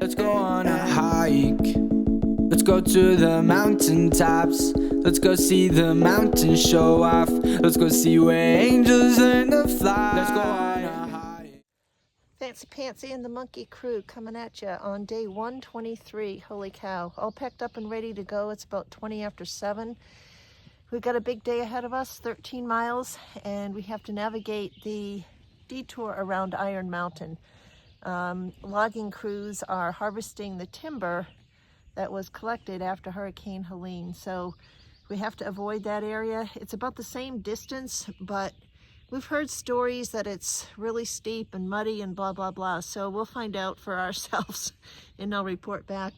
Let's go on a hike. Let's go to the mountain tops. Let's go see the mountain show off. Let's go see where angels learn to fly. Let's go on a hike. Fancy Pantsy and the Monkey Crew coming at you on day 123. Holy cow. All packed up and ready to go. It's about 20 after 7. We've got a big day ahead of us, 13 miles, and we have to navigate the detour around Iron Mountain. Logging crews are harvesting the timber that was collected after Hurricane Helene. So we have to avoid that area. It's about the same distance, but we've heard stories that it's really steep and muddy and blah, blah, blah. So we'll find out for ourselves and I'll report back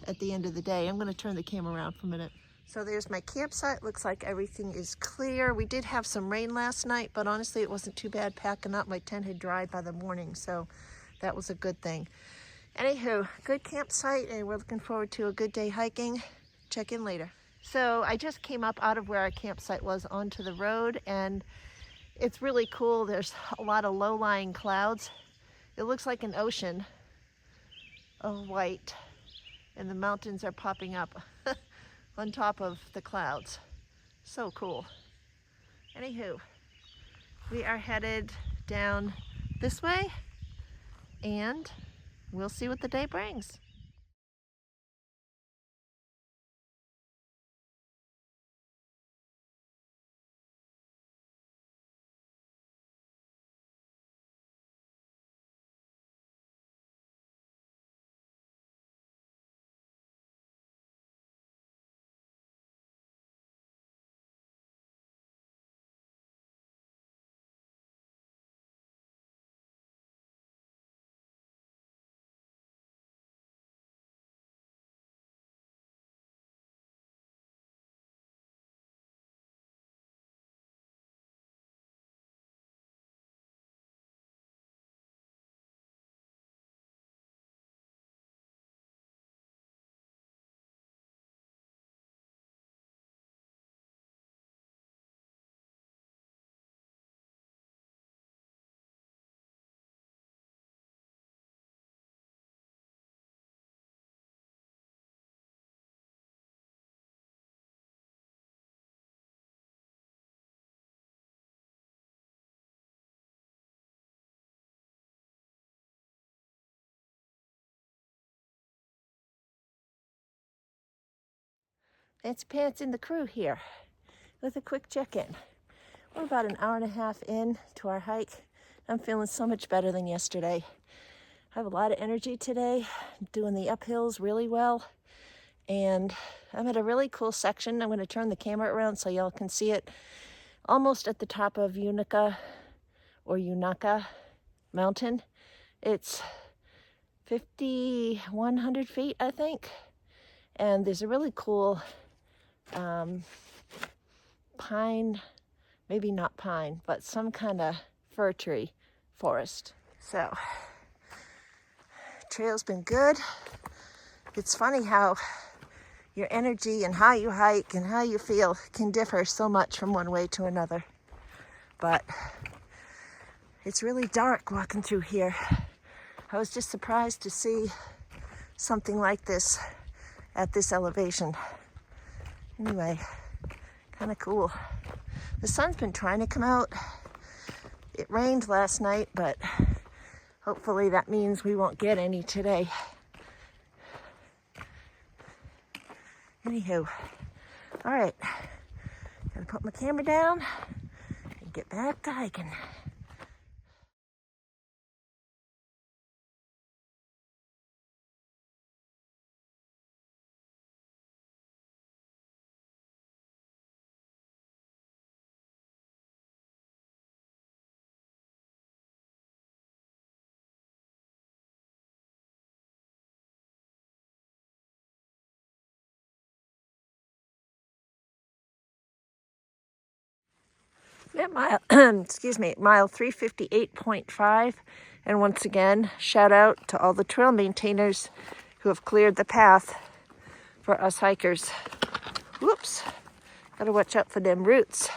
at the end of the day. I'm gonna turn the camera around for a minute. So there's my campsite. Looks like everything is clear. We did have some rain last night, but honestly, it wasn't too bad packing up. My tent had dried by the morning, so that was a good thing. Anywho, good campsite, and we're looking forward to a good day hiking. Check in later. So I just came up out of where our campsite was onto the road, and it's really cool. There's a lot of low-lying clouds. It looks like an ocean of white, and the mountains are popping up on top of the clouds. So cool. Anywho, we are headed down this way, and we'll see what the day brings. Fancy Pants in the crew here with a quick check-in. We're about an hour and a half in to our hike. I'm feeling so much better than yesterday. I have a lot of energy today, doing the uphills really well. And I'm at a really cool section. I'm going to turn the camera around so y'all can see it. Almost at the top of Unaka Mountain. It's 5,100 feet, I think. And there's a really cool pine, maybe not pine, but some kind of fir tree forest. So, trail's been good. It's funny how your energy and how you hike and how you feel can differ so much from one way to another. But it's really dark walking through here. I was just surprised to see something like this at this elevation. Anyway, kind of cool. The sun's been trying to come out. It rained last night, but hopefully that means we won't get any today. Anywho, all right, gotta put my camera down and get back to hiking. At mile, excuse me, mile 358.5. And once again, shout out to all the trail maintainers who have cleared the path for us hikers. Whoops, gotta watch out for them roots.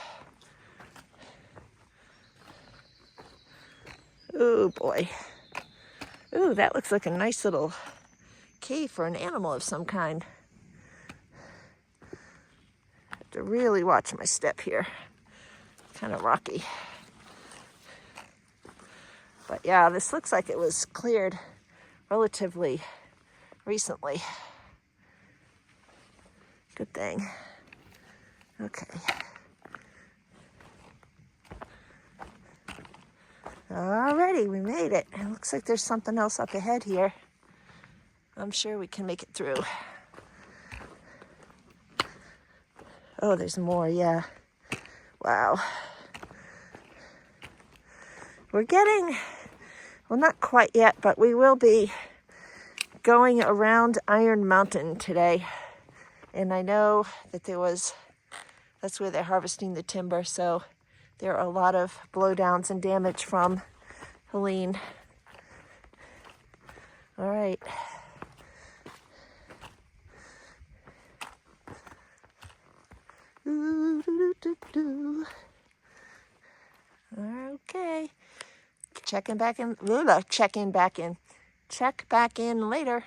Oh boy. Ooh, that looks like a nice little cave for an animal of some kind. Have to really watch my step here. Kind of rocky. But yeah, this looks like it was cleared relatively recently. Good thing. Okay. Alrighty, we made it. It looks like there's something else up ahead here. I'm sure we can make it through. Oh, there's more, yeah. Wow. We're getting, well, not quite yet, but we will be going around Iron Mountain today. And I know that that's where they're harvesting the timber, so there are a lot of blowdowns and damage from Helene. All right. Okay. Check back in later.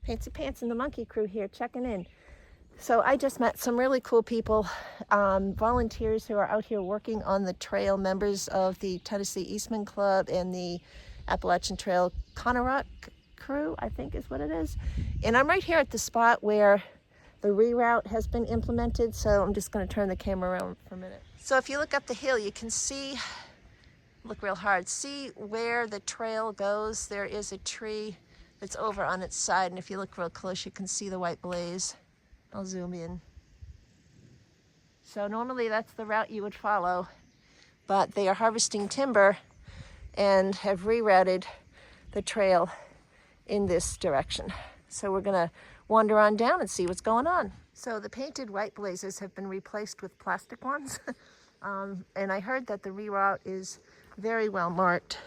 Fancy Pants and the Monkey Crew here, checking in. So I just met some really cool people, volunteers who are out here working on the trail, members of the Tennessee Eastman Club and the Appalachian Trail Unaka crew, I think is what it is. And I'm right here at the spot where the reroute has been implemented, so I'm just going to turn the camera around for a minute. So if you look up the hill, you can see, look real hard, see where the trail goes. There is a tree that's over on its side, and if you look real close, you can see the white blaze. I'll zoom in. So normally that's the route you would follow, but they are harvesting timber and have rerouted the trail in this direction. So we're gonna wander on down and see what's going on. So the painted white blazes have been replaced with plastic ones. And I heard that the reroute is very well marked.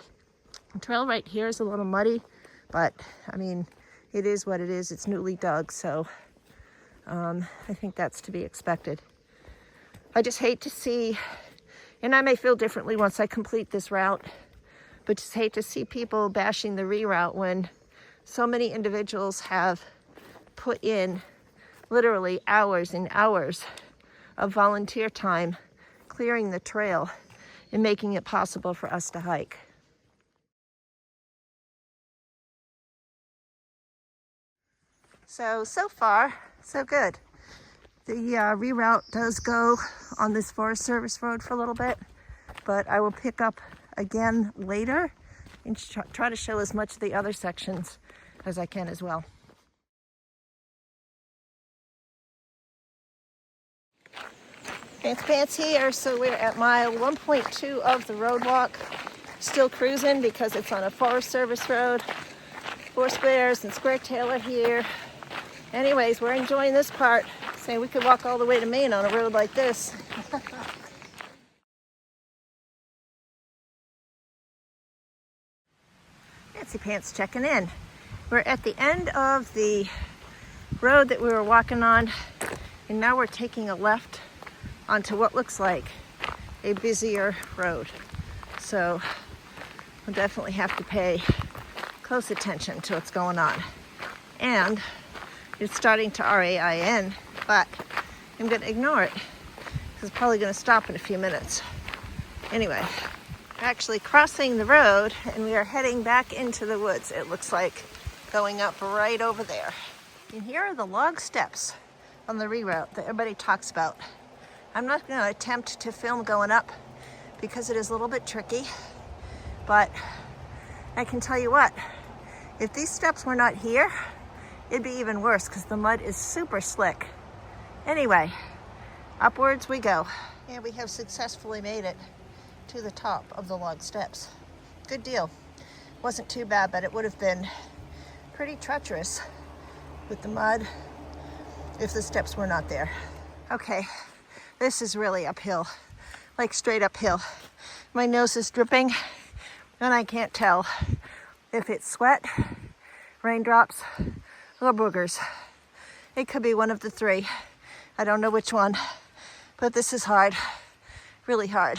The trail right here is a little muddy, but I mean, it is what it is. It's newly dug, so I think that's to be expected. I just hate to see, and I may feel differently once I complete this route, but just hate to see people bashing the reroute when so many individuals have put in literally hours and hours of volunteer time clearing the trail and making it possible for us to hike. So far, so good. The reroute does go on this Forest Service road for a little bit, but I will pick up again later and try to show as much of the other sections as I can as well. Fancy Pants here, so we're at mile 1.2 of the road walk. Still cruising because it's on a Forest Service road. Four squares and square tail are here. Anyways, we're enjoying this part. Saying we could walk all the way to Maine on a road like this. Fancy Pants checking in. We're at the end of the road that we were walking on, and now we're taking a left onto what looks like a busier road. So we'll definitely have to pay close attention to what's going on. And it's starting to RAIN, but I'm going to ignore it It's probably going to stop in a few minutes. Anyway, we're actually crossing the road and we are heading back into the woods. It looks like going up right over there. And here are the log steps on the reroute that everybody talks about. I'm not going to attempt to film going up because it is a little bit tricky, but I can tell you what, if these steps were not here, it'd be even worse because the mud is super slick. Anyway, upwards we go. And we have successfully made it to the top of the log steps. Good deal. Wasn't too bad, but it would have been pretty treacherous with the mud if the steps were not there. Okay, this is really uphill, like straight uphill. My nose is dripping and I can't tell if it's sweat, raindrops, or boogers. It could be one of the three. I don't know which one, but this is hard, really hard.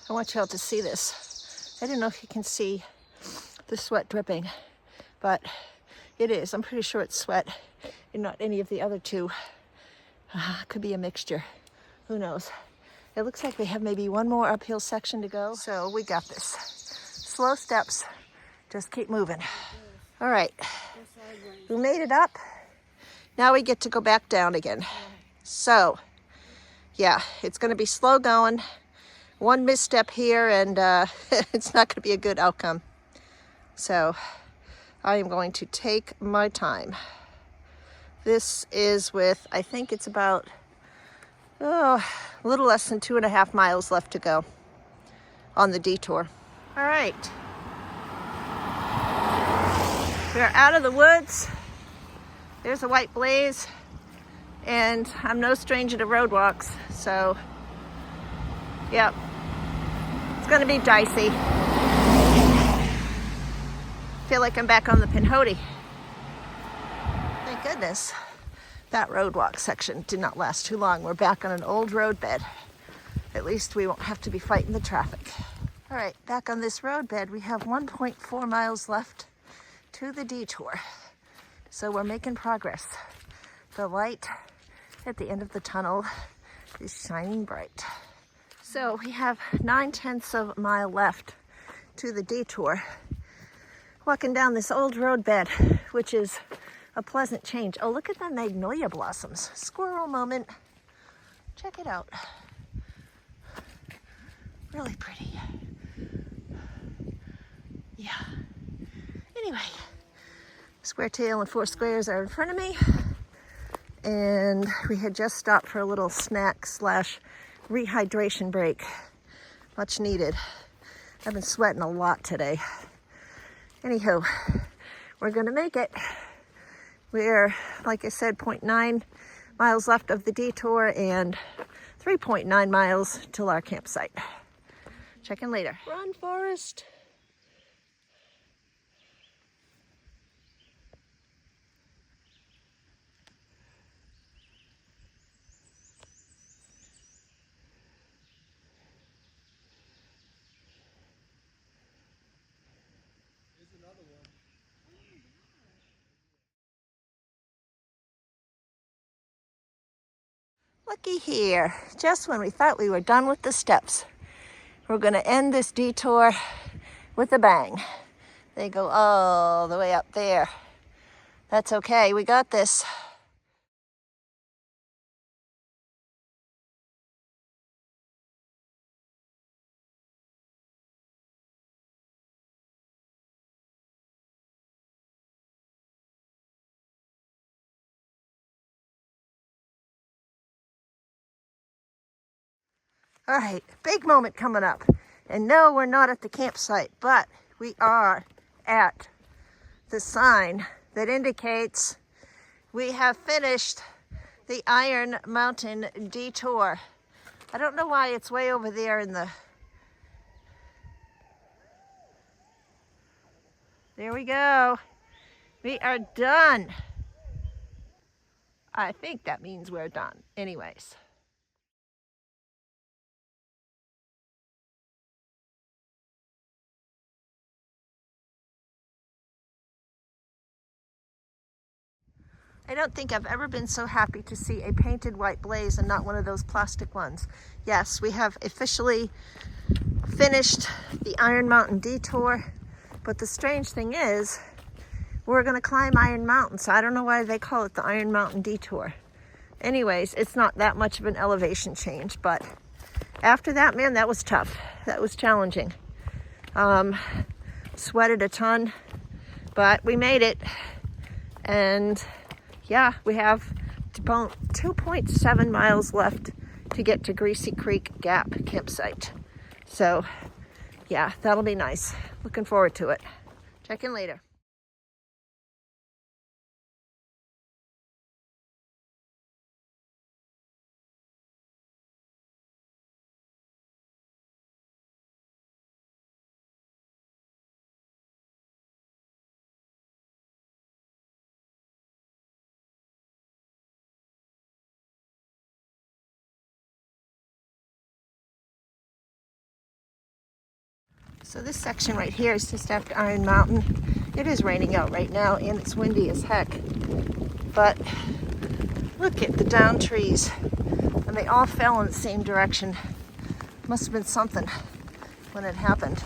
I want you all to see this. I don't know if you can see the sweat dripping, but it is. I'm pretty sure it's sweat and not any of the other two. Could be a mixture. Who knows? It looks like we have maybe one more uphill section to go. So we got this. Slow steps. Just keep moving. All right. We made it up. Now we get to go back down again. So, yeah, it's going to be slow going. One misstep here and it's not going to be a good outcome. So I am going to take my time. This is with, I think it's about a little less than 2.5 miles left to go on the detour. All right. We're out of the woods. There's a white blaze and I'm no stranger to roadwalks. So, yep. It's gonna be dicey. Feel like I'm back on the Pinhoti. Thank goodness that roadwalk section did not last too long. We're back on an old road bed. At least we won't have to be fighting the traffic. All right, back on this road bed, we have 1.4 miles left to the detour. So we're making progress. The light at the end of the tunnel is shining bright. So we have 9/10 of a mile left to the detour. Walking down this old road bed, which is a pleasant change. Oh, look at the magnolia blossoms. Squirrel moment. Check it out. Really pretty. Yeah. Anyway, Square Tail and Four Squares are in front of me. And we had just stopped for a little snack / rehydration break. Much needed. I've been sweating a lot today. Anywho, we're gonna make it. We're, like I said, 0.9 miles left of the detour and 3.9 miles till our campsite. Check in later. Run, Forrest. Looky here, just when we thought we were done with the steps, we're gonna end this detour with a bang. They go all the way up there. That's okay, we got this. All right, big moment coming up. And no, we're not at the campsite, but we are at the sign that indicates we have finished the Iron Mountain detour. I don't know why it's way over there in the... There we go. We are done. I think that means we're done. Anyways. I don't think I've ever been so happy to see a painted white blaze and not one of those plastic ones. Yes, we have officially finished the Iron Mountain detour, but the strange thing is we're gonna climb Iron Mountain, so I don't know why they call it the Iron Mountain detour. Anyways, it's not that much of an elevation change, but after that, man, that was tough. That was challenging. Sweated a ton, but we made it. And yeah, we have about 2.7 miles left to get to Greasy Creek Gap campsite. So yeah, that'll be nice. Looking forward to it. Check in later. So this section right here is just after Iron Mountain. It is raining out right now and it's windy as heck. But look at the down trees. And they all fell in the same direction. Must have been something when it happened.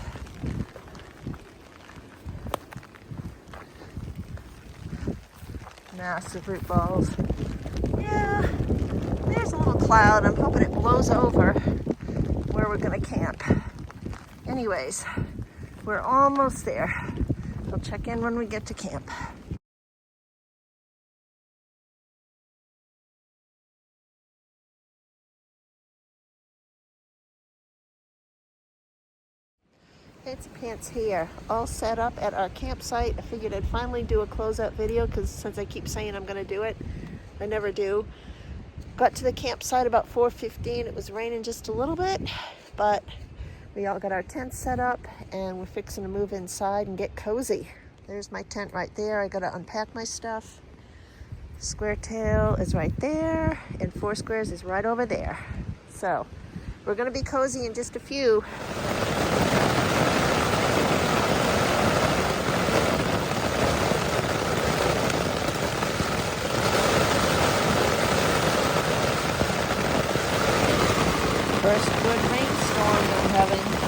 Massive root balls. Yeah, there's a little cloud. I'm hoping it blows over where we're gonna camp. Anyways, we're almost there. We'll check in when we get to camp. Fancy Pants here, all set up at our campsite. I figured I'd finally do a closeout video because since I keep saying I'm gonna do it, I never do. Got to the campsite about 4:15. It was raining just a little bit, but we all got our tents set up and we're fixing to move inside and get cozy. There's my tent right there. I gotta unpack my stuff. Square tail is right there and Four Squares is right over there. So we're gonna be cozy in just a few. First good rainstorm I'm having.